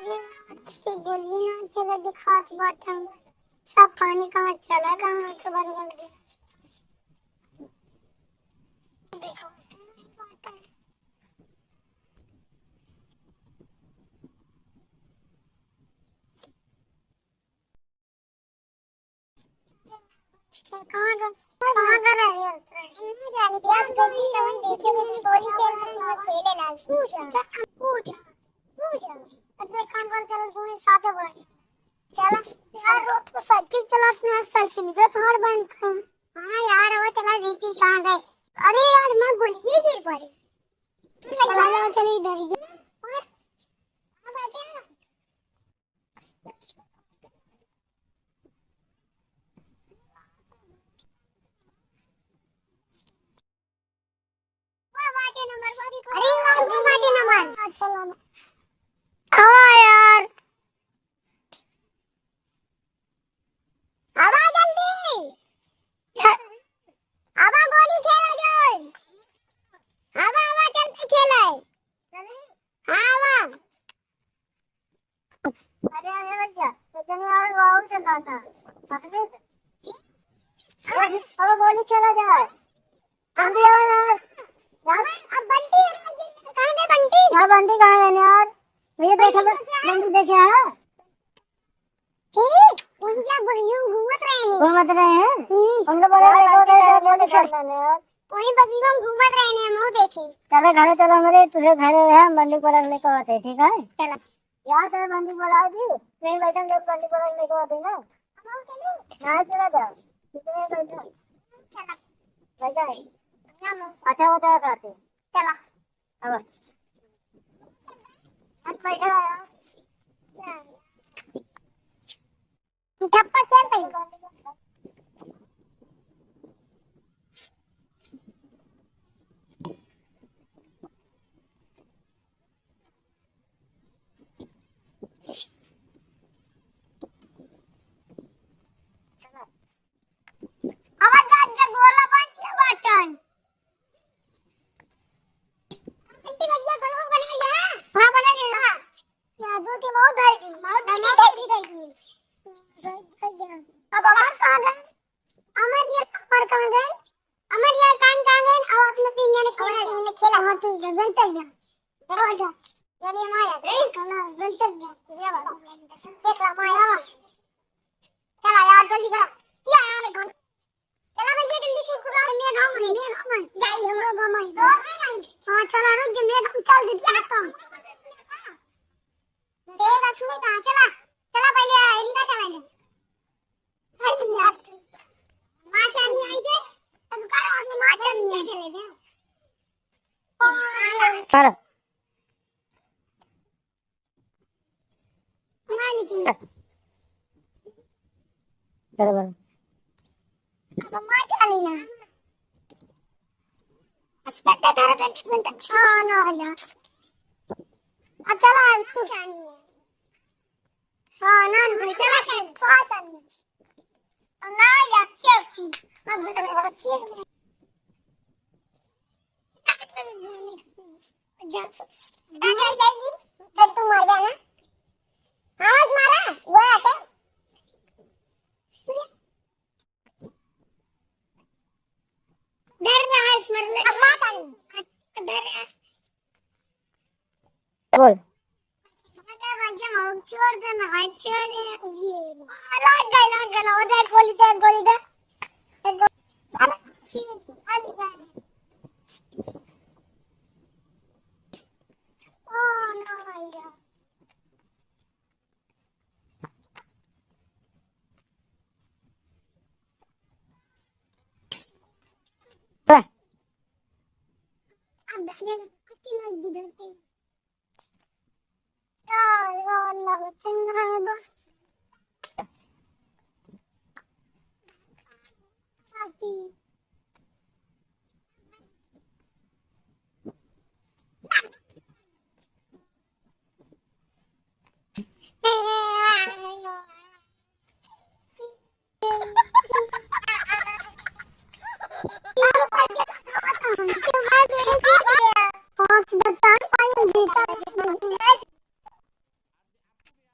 ये अच्छी गोलियां चला दिखात बाटा सब पानी कहाँ चला कहाँ तो बंद कर दिया देखो कहाँ कर रहे हो यानी प्याज गोभी तो वही देखे मैंने गोली के खेले लाल पूजा पूजा पूजा अरे काम कर चलो तुम्हें साथ है बोले चला यार वो तो साइकिल चलाते हैं साइकिल से थोड़ा बंद कर हाँ यार वो चला रीपी कहाँ गए अरे यार मैं भूल ही गिर पड़ी चला चली इधर ही अब आते हैं अरे यार वो बाटे नंबर चलो हवा यार हवा जल्दी हवा गोली खेलो जोर हवा हवा जल्दी खेले हवा अरे अरे क्या इतने और वाव से गाता समझे अरे गोली खेला जाए हम भी यार अब बंटी कहाँ गए बंटी यार बंटी कहाँ गए यार मुझे देखा बंटी देखे आया ठीक उनका बुढ़ियों घूमत रहे हैं उनका बोले बोले चलना यार वही बगीचा में घूमत रहे हैं मुंह देखी चले घरे चलो मेरे तुझे घरे है बंटी को रख लेकर आते ठीक है चलो यार तेरे बंटी बोला थी ट्रेन बैठन लोग बंटी को रख लेकर आते ना हाँ चला जाओ कितने बैठा चला बैठा है अच्छा होता है आते चला अब बैठा थप्पड़ खेल रही आवाज आज गोला बंद बटन अंटी भैया गोला बनेगा हां बनेगा या दूधी बहुत आएगी अब आवाज कहां है अमर ये पर कहां गए अमर ये कान कहां गए अब अपने पिंगे ने खेला हां तू जल्दी चल जा दरवाजा यानी माया कला जल्दी चल जा ये बात देख ला माया चला यार जल्दी कर यार गन चला भैया जल्दी से खुला मैं गांव में जाई हम लोग गांव में हां चला रुक जा मैं गांव चल दे आता हूं देगा सुने कहां चला चला पहले इनका चला दे माचा नहीं आई के अब करो अपने माचा नहीं चले गए कर मानी की बराबर अब माचा नहीं है अस्पताल तारा ट्रीटमेंट हां ना भैया अब चला तू जानी है हां ना चला चल ना या चल अब जा तू मर गया ना आवाज मारा वो आते डर रहा है स्मर ले अब माता डर बोल छोड़ देना है छोड़ ये लौट गए उधर गोली दे अब देखिए कितनी लोग गुजरते हैं यार अल्लाह चंगा है आती